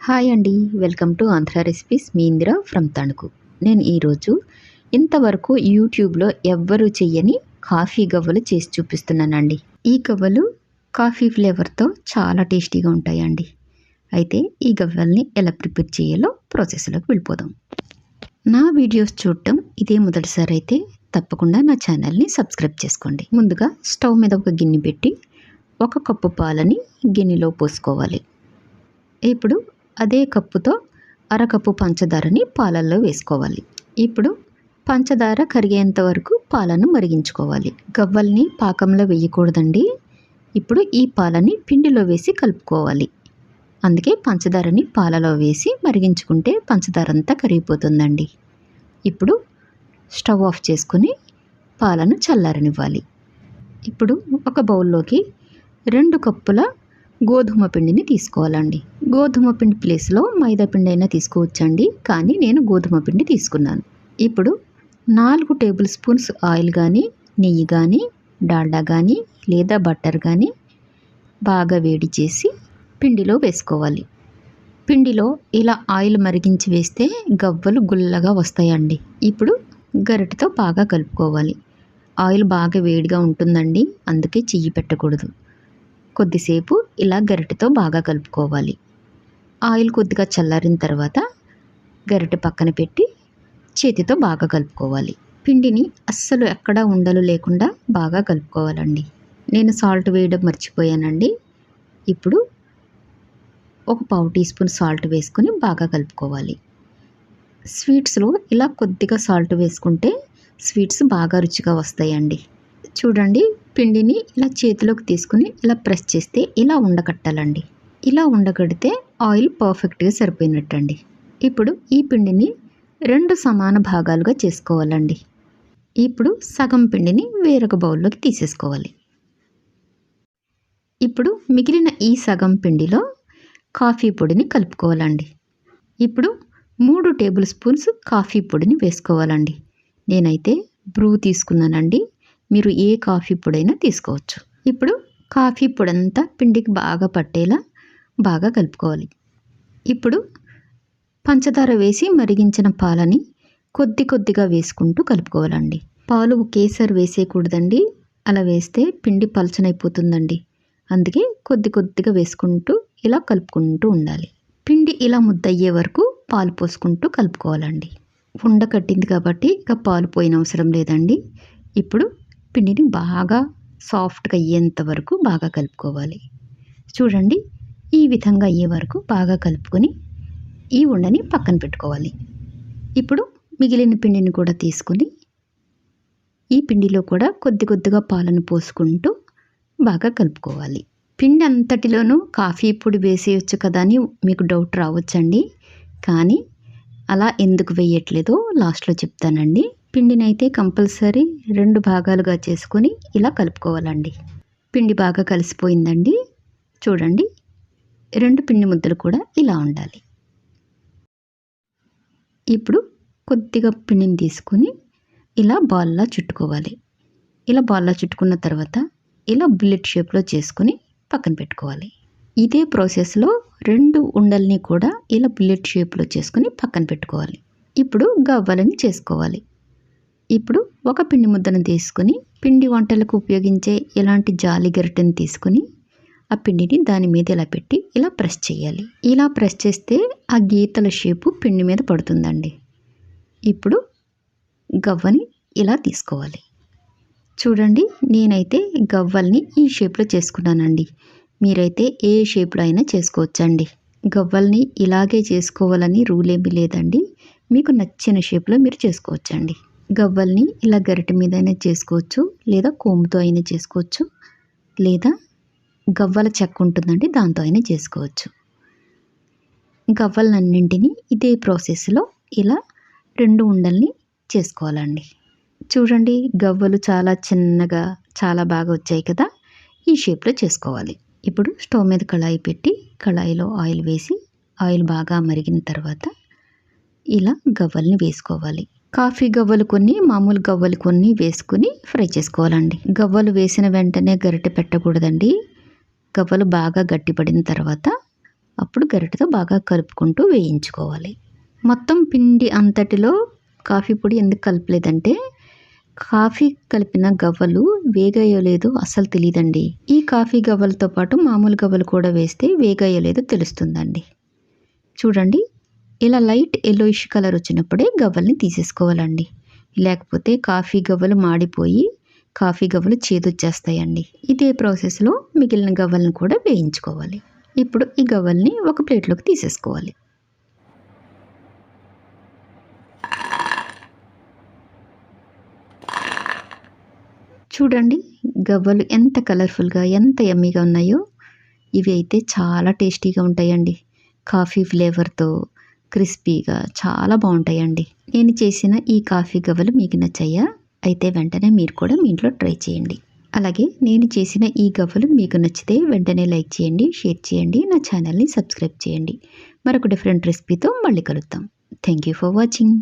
Hi అండి, welcome to Andhra recipes. Me Indira from Tanuku. నేను ఈరోజు ఇంతవరకు యూట్యూబ్లో ఎవ్వరూ చెయ్యని కాఫీ గవ్వలు చేసి చూపిస్తున్నానండి. ఈ గవ్వలు కాఫీ ఫ్లేవర్తో చాలా టేస్టీగా ఉంటాయండి. అయితే ఈ గవ్వల్ని ఎలా ప్రిపేర్ చేయాలో ప్రాసెస్లోకి వెళ్ళిపోదాం. నా వీడియోస్ చూడటం ఇదే మొదటిసారి అయితే తప్పకుండా నా ఛానల్ని సబ్స్క్రైబ్ చేసుకోండి. ముందుగా స్టవ్ మీద ఒక గిన్నె పెట్టి 1 కప్పు పాలని గిన్నెలో పోసుకోవాలి. ఇప్పుడు అదే కప్పుతో అరకప్పు పంచదారని పాలల్లో వేసుకోవాలి. ఇప్పుడు పంచదార కరిగేంత వరకు పాలను మరిగించుకోవాలి. గవ్వల్ని పాకంలో వేయకూడదండి. ఇప్పుడు ఈ పాలని పిండిలో వేసి కలుపుకోవాలి. అందుకే పంచదారని పాలలో వేసి మరిగించుకుంటే పంచదార అంతా కరిగిపోతుందండి. ఇప్పుడు స్టవ్ ఆఫ్ చేసుకుని పాలను చల్లారనివ్వాలి. ఇప్పుడు ఒక బౌల్లోకి 2 కప్పుల గోధుమ పిండిని తీసుకోవాలండి. గోధుమ పిండి ప్లేస్లో మైదా పిండి అయినా తీసుకోవచ్చండి, కానీ నేను గోధుమ పిండి తీసుకున్నాను. ఇప్పుడు 4 టేబుల్ స్పూన్స్ ఆయిల్ కానీ, నెయ్యి కానీ, డాల్డా కానీ లేదా బటర్ కానీ బాగా వేడి చేసి పిండిలో వేసుకోవాలి. పిండిలో ఇలా ఆయిల్ మరిగించి వేస్తే గవ్వలు గుల్లగా వస్తాయండి. ఇప్పుడు గరిటెతో బాగా కలుపుకోవాలి. ఆయిల్ బాగా వేడిగా ఉంటుందండి, అందుకే చెయ్యి పెట్టకూడదు. కొద్దిసేపు ఇలా గరిటెతో బాగా కలుపుకోవాలి. ఆయిల్ కొద్దిగా చల్లారిన తర్వాత గరిటె పక్కన పెట్టి చేతితో బాగా కలుపుకోవాలి. పిండిని అస్సలు ఎక్కడా ఉండలు లేకుండా బాగా కలుపుకోవాలండి. నేను సాల్ట్ వేయడం మర్చిపోయానండి. ఇప్పుడు ఒక 1/2 టీ స్పూన్ సాల్ట్ వేసుకొని బాగా కలుపుకోవాలి. స్వీట్స్లో ఇలా కొద్దిగా సాల్ట్ వేసుకుంటే స్వీట్స్ బాగా రుచిగా వస్తాయండి. చూడండి, పిండిని ఇలా చేతిలోకి తీసుకుని ఇలా ప్రెస్ చేస్తే ఇలా ఉండకట్టాలండి. ఇలా ఉండకడితే ఆయిల్ పర్ఫెక్ట్గా సరిపోయినట్టండి. ఇప్పుడు ఈ పిండిని 2 సమాన భాగాలుగా చేసుకోవాలండి. ఇప్పుడు సగం పిండిని వేరొక బౌల్లోకి తీసేసుకోవాలి. ఇప్పుడు మిగిలిన ఈ సగం పిండిలో కాఫీ పొడిని కలుపుకోవాలండి. ఇప్పుడు 3 టేబుల్ స్పూన్స్ కాఫీ పొడిని వేసుకోవాలండి. నేనైతే బ్రూ తీసుకున్నానండి. మీరు ఏ కాఫీ పొడైనా తీసుకోవచ్చు. ఇప్పుడు కాఫీ పొడంతా పిండికి బాగా పట్టేలా బాగా కలుపుకోవాలి. ఇప్పుడు పంచదార వేసి మరిగించిన పాలని కొద్ది కొద్దిగా వేసుకుంటూ కలుపుకోవాలండి. పాలు ఒకేసారి వేసేయకూడదండి, అలా వేస్తే పిండి పలచనైపోతుందండి. అందుకే కొద్ది కొద్దిగా వేసుకుంటూ ఇలా కలుపుకుంటూ ఉండాలి. పిండి ఇలా ముద్దయ్యే వరకు పాలు పోసుకుంటూ కలుపుకోవాలండి. ఉండ కట్టింది కాబట్టి ఇక పాలు పోయిన అవసరం లేదండి. ఇప్పుడు పిండిని బాగా సాఫ్ట్గా అయ్యేంత వరకు బాగా కలుపుకోవాలి. చూడండి, ఈ విధంగా అయ్యే వరకు బాగా కలుపుకొని ఈ ఉండని పక్కన పెట్టుకోవాలి. ఇప్పుడు మిగిలిన పిండిని కూడా తీసుకుని ఈ పిండిలో కూడా కొద్ది కొద్దిగా పాలను పోసుకుంటూ బాగా కలుపుకోవాలి. పిండి అంతటిలోనూ కాఫీ పొడి వేసేయచ్చు కదా అని మీకు డౌట్ రావచ్చండి, కానీ అలా ఎందుకు వేయట్లేదో లాస్ట్లో చెప్తానండి. పిండిని అయితే కంపల్సరీ 2 భాగాలుగా చేసుకొని ఇలా కలుపుకోవాలండి. పిండి బాగా కలిసిపోయిందండి. చూడండి, 2 పిండి ముద్దలు కూడా ఇలా ఉండాలి. ఇప్పుడు కొద్దిగా పిండిని తీసుకుని ఇలా బాల్లా చుట్టుకోవాలి. ఇలా బాల్లా చుట్టుకున్న తర్వాత ఇలా బుల్లెట్ షేప్లో చేసుకుని పక్కన పెట్టుకోవాలి. ఇదే ప్రాసెస్లో 2 ఉండల్ని కూడా ఇలా బుల్లెట్ షేప్లో చేసుకుని పక్కన పెట్టుకోవాలి. ఇప్పుడు గవ్వలని చేసుకోవాలి. ఇప్పుడు ఒక పిండి ముద్దను తీసుకుని పిండి వంటలకు ఉపయోగించే ఇలాంటి జాలి గరిటెని తీసుకుని ఆ పిండిని దాని మీద ఇలా పెట్టి ఇలా ప్రెస్ చేయాలి. ఇలా ప్రెస్ చేస్తే ఆ గీతల షేపు పిండి మీద పడుతుందండి. ఇప్పుడు గవ్వని ఇలా తీసుకోవాలి. చూడండి, నేనైతే గవ్వల్ని ఈ షేప్లో చేసుకున్నానండి. మీరైతే ఏ షేప్లో అయినా చేసుకోవచ్చండి. గవ్వల్ని ఇలాగే చేసుకోవాలని రూల్ ఏమీ లేదండి. మీకు నచ్చిన షేప్లో మీరు చేసుకోవచ్చండి. గవ్వల్ని ఇలా గరిటె మీద అయినా చేసుకోవచ్చు, లేదా కోముతో అయినా చేసుకోవచ్చు, లేదా గవ్వల చెక్క ఉంటుందండి, దాంతో అయినా చేసుకోవచ్చు. గవ్వలన్నింటినీ ఇదే ప్రాసెస్లో ఇలా 2 ఉండల్ని చేసుకోవాలండి. చూడండి, గవ్వలు చాలా చిన్నగా చాలా బాగా వచ్చాయి కదా. ఈ షేప్లో చేసుకోవాలి. ఇప్పుడు స్టవ్ మీద కళాయి పెట్టి కళాయిలో ఆయిల్ వేసి ఆయిల్ బాగా మరిగిన తర్వాత ఇలా గవ్వల్ని వేసుకోవాలి. కాఫీ గవ్వలు కొన్ని, మామూలు గవ్వలు కొన్ని వేసుకుని ఫ్రై చేసుకోవాలండి. గవ్వలు వేసిన వెంటనే గరిటె పెట్టకూడదండి. గవ్వలు బాగా గట్టిపడిన తర్వాత అప్పుడు గరిటెతో బాగా కలుపుకుంటూ వేయించుకోవాలి. మొత్తం పిండి అంతటిలో కాఫీ పొడి ఎందుకు కలపలేదంటే కాఫీ కలిపిన గవ్వలు వేగాయో లేదో అస్సలు తెలియదండి. ఈ కాఫీ గవ్వలతో పాటు మామూలు గవ్వలు కూడా వేస్తే వేగాయో లేదో తెలుస్తుందండి. చూడండి, ఇలా లైట్ ఎల్లోయిష్ కలర్ వచ్చినప్పుడే గవ్వల్ని తీసేసుకోవాలండి. లేకపోతే కాఫీ గవ్వలు మాడిపోయి కాఫీ గవ్వలు చేదొచ్చేస్తాయండి. ఇదే ప్రాసెస్లో మిగిలిన గవ్వలను కూడా వేయించుకోవాలి. ఇప్పుడు ఈ గవ్వల్ని ఒక ప్లేట్లోకి తీసేసుకోవాలి. చూడండి, గవ్వలు ఎంత కలర్ఫుల్గా ఎంత యమ్మీగా ఉన్నాయో. ఇవి అయితే చాలా టేస్టీగా ఉంటాయండి. కాఫీ ఫ్లేవర్తో క్రిస్పీగా చాలా బాగుంటాయండి. నేను చేసిన ఈ కాఫీ గవ్వలు మీకు నచ్చాయా? అయితే వెంటనే మీరు కూడా మీ ఇంట్లో ట్రై చేయండి. అలాగే నేను చేసిన ఈ గవ్వలు మీకు నచ్చితే వెంటనే లైక్ చేయండి, షేర్ చేయండి, నా ఛానల్ని సబ్స్క్రైబ్ చేయండి. మరొక డిఫరెంట్ రెసిపీతో మళ్ళీ కలుద్దాం. Thank you for watching.